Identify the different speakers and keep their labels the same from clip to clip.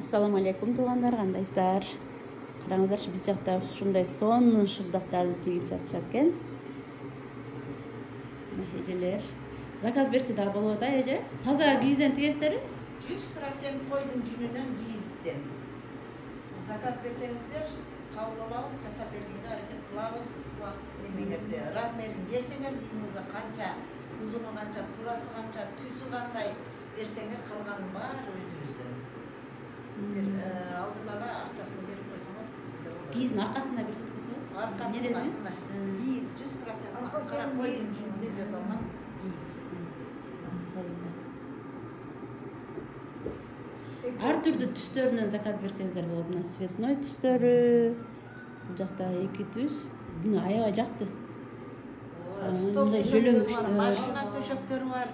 Speaker 1: Assalamu alaikum туугандар, кандайсыздар? Караңыздарчы, биз жакта ушундай сонун шырдактарды тигип жатышат экен. Эжелер заказ берсе да болот, эже? Таза кийизден тигесиздерби?
Speaker 2: 100% койдун жүнүнөн кийизден. Заказ берсеңиздер, кабыл алабыз, жасап бергенге аракет кылабыз. Эмегерде размерин берсеңер, кийимге канча, узуну канча, турасы канча, түсү кандай берсеңер, калганын баары өзүбүздөн. Алдын ала акчасын берип койсоңор.
Speaker 1: Кийиздин аркасында көрсөтүп койсоңуз.
Speaker 2: Аркасында. Кийиз 100% кара койдун жүнүнөн жасалган кийиз.
Speaker 1: Ар түрдүү түстөрүнөн заказ берсеңиздер болот. Мына цветной түстөрү, бул жакта эки түс. Мына аябай жакты.
Speaker 2: Мындай жөлөңүчтөр, машина төшөктөрү бар.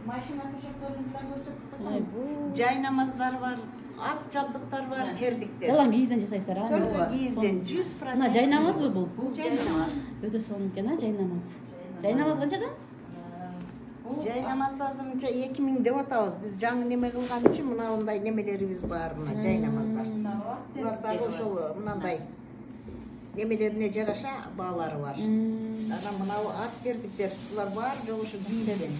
Speaker 2: Машина төшөктөрүн да көрсөтүп койсоң. Жай намаздар бар, ат жабдыктар бар, тердиктер.
Speaker 1: Жалаң кийизден жасайсыздар, а?
Speaker 2: Көрсө кийизден 100%.
Speaker 1: Мына жай намазбы бул?
Speaker 2: Жай намаз.
Speaker 1: Өтө сонун экен, а, жай намаз. Жай намаз канчадан?
Speaker 2: Жай намаз азырынча 2000 деп атабыз. Биз жаңы неме кылган үчүн мындай немелерибиз бар, мына жай намаздар. Булар дагы ошол мындай немелерине жараша баалары бар. Анан мына ат тердиктер, булар бар жогушу кийизден.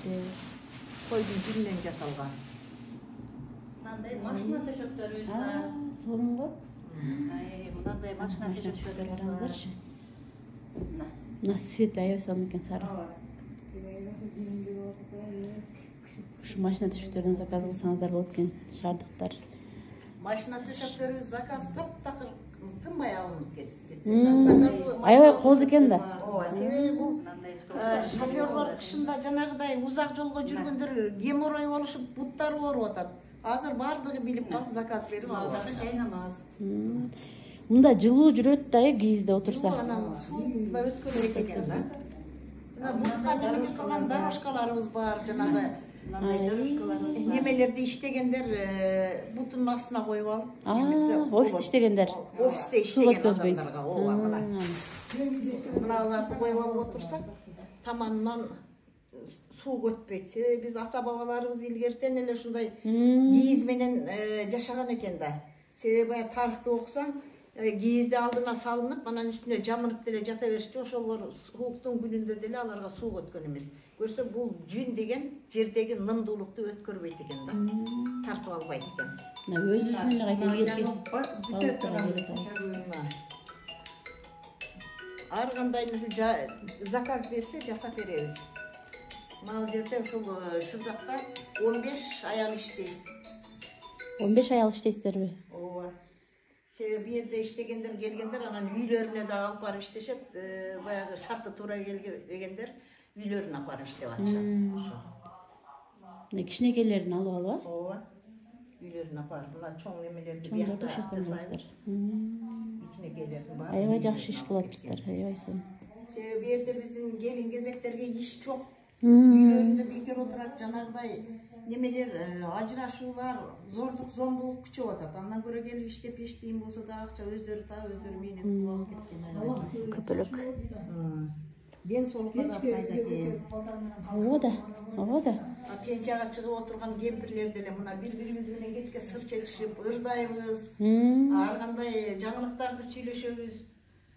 Speaker 2: Койдун жүнүнөн жасалган.
Speaker 3: Мындай машина төшөктөрүбүз бар.
Speaker 1: Сонун го.
Speaker 3: Мындай машина төшөктөрүбүз бар.
Speaker 1: Мына цвет аябай сонун экен, сары. Ушу машина төшөктөрүнөн заказ кылсаңыздар болот экен, шаардыктар.
Speaker 2: Машина төшөктөрүбүз заказ таптакыр тынбай алынып кетти.
Speaker 1: Аябай кооз экен да.
Speaker 2: Ооба, себеби бул шофёрлор кышында жанагыдай узак жолго жүргөндөр геморрой болушуп, буттары ооруп атат. Азыр бардыгы билип калып заказ берип алат.
Speaker 3: Жай намаз.
Speaker 1: Мында жылуу жүрөт да, кийизде отурса.
Speaker 2: Анан сууга өткөрбөйт экен да. Жана бутка неме кылган дорожкаларыбыз бар, жанагы немелерди иштегендер бутунун астына коюп алып.
Speaker 1: Офисте иштегендер.
Speaker 2: Офисте иштеген адамдарга, ооба, мына. Мыналарды коюп алып отурсак, таманынан суу өтпөйт. Себеби биз ата бабаларыбыз илгертен эле ушундай кийиз менен жашаган экен да. Себеби тарыхты окусаң, кийизди алдына салынып, анан үстүнө жамырып деле жата беришчи, ошолор сууктун күнүндө деле аларга суу өткөн эмес. Көрсө бул жүн деген жердеги нымдуулукту өткөрбөйт экен да. Тартып албайт экен.
Speaker 1: Мына өзүбүздүн эле кайта эркек.
Speaker 2: Ар кандай заказ берсе жасап беребиз. Мына жерде ошол шырдакта 15 аял иштейт. 15
Speaker 1: аял иштейсиздерби?
Speaker 2: Ооба. Себеби бу жерде иштегендер келгендер анан үйлөрүнө да алып барып иштешет. Баягы шарты туура келгендер үйлөрүнө алып барып иштеп атышат.
Speaker 1: Ошо. Кичинекейлерин алып албы?
Speaker 2: Ооба. Үйлөрүнө алып барып, мына чоң немелерди биякта жасайбыз. Кичинекейлердин баары.
Speaker 1: Аябай жакшы иш кылатсыздар, аябай сонун.
Speaker 2: Себеби бу жерде биздин келин кезектерге иш жок. Үйлөрүндө бекер отурат, жанагыдай немелер ажырашуулар, зордук, зомбулук күчөп атат. Андан көрө келип иштеп эчтейин болсо да акча өздөрү таап, өздөрү мээнет кылып алып кеткен.
Speaker 1: Көпөлөк.
Speaker 2: Ден соолукка да пайда экен.
Speaker 1: Ооба да.
Speaker 2: Пенсияга чыгып отурган кемпирлер деле мына бири-бирибиз менен кечке сыр чечишип, ырдайбыз. Ар кандай жаңылыктарды сүйлөшөбүз.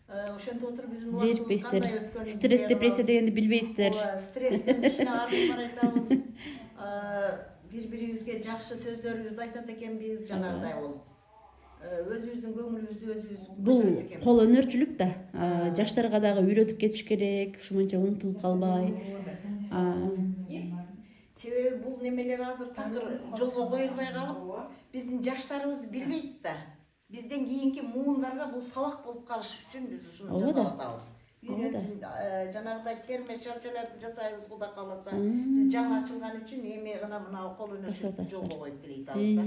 Speaker 2: Ошентип отуруп биздин убактыбыз кандай өткөнүн.
Speaker 1: Стресс, депрессия дегенди билбейсиздер.
Speaker 2: Стресстен кичине арып баратабыз. Бири-бирибизге жакшы сөздөрүбүздү айтат экенбиз, жанагыдай болуп. Өзүбүздүн көңүлүбүздү өзүбүз
Speaker 1: бул кол өнөрчүлүк да. Жаштарга дагы үйрөтүп кетиш керек, ушунча унутулуп калбай.
Speaker 2: Себеби бул немелер азыр такыр жолго коюлбай калып, биздин жаштарыбыз билбейт да. Бизден кийинки муундарга бул сабак болуп калыш үчүн биз ушуну жасап атабыз. Үйрөнсүн, жанагыдай терме шарчаларды жасайбыз, Кудай кааласа. Биз жаңы ачылган үчүн эми гана мына кол өнөрчүлүктү жолго коюп келейт абыз да.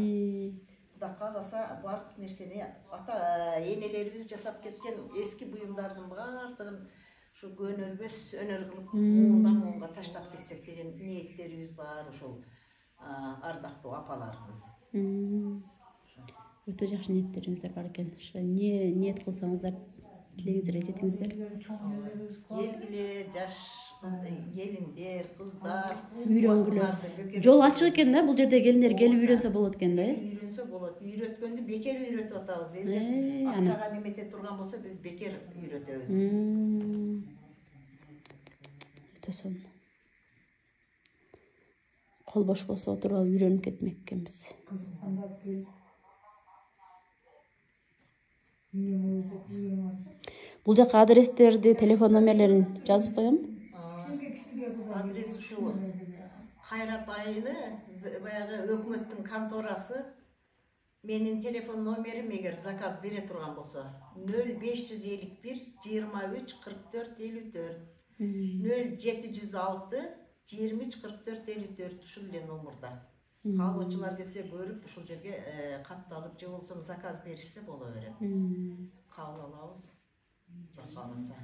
Speaker 2: Кудай кааласа бардык нерсени ата энелерибиз жасап кеткен эски буюмдардын бардыгын ушу өнөрбөс өнөр кылып муунга таштап кетсек деген ниеттерибиз бар ошол ардактуу апалардын.
Speaker 1: Өтө жакшы ниеттериңиздер бар экен. Ошо ниет кылсаңыздар, тилегиңиздерге жетиңиздер.
Speaker 2: Келгиле жаш келиндер, кыздар
Speaker 1: үйрөнгүлө. Жол ачык экен да, бул жерде келиндер келип үйрөнсө болот экен да.
Speaker 2: үйрөнсө болот. Үйрөткөндү бекер үйрөтүп атабыз. Элдер
Speaker 1: Ана.
Speaker 2: акчага немете турган болсо биз бекер үйрөтөбүз.
Speaker 1: Өтө сонун. Кол бош болсо отуруп алып үйрөнүп кетмек экенбиз. Бул жака адрестерди, телефон номерлерин жазып коем.
Speaker 2: Адрес ушу Кайрат айылы, баягы өкмөттүн конторасы. Менин телефон номерим эгер заказ бере турган болсо 0551 23 44 54 0706 23 44 54 ушул эле номерда. Каалоочулар келсе көрүп ушул жерге катталып же болсо заказ беришсе боло берет. Кабыл алабыз. Жок калмаса.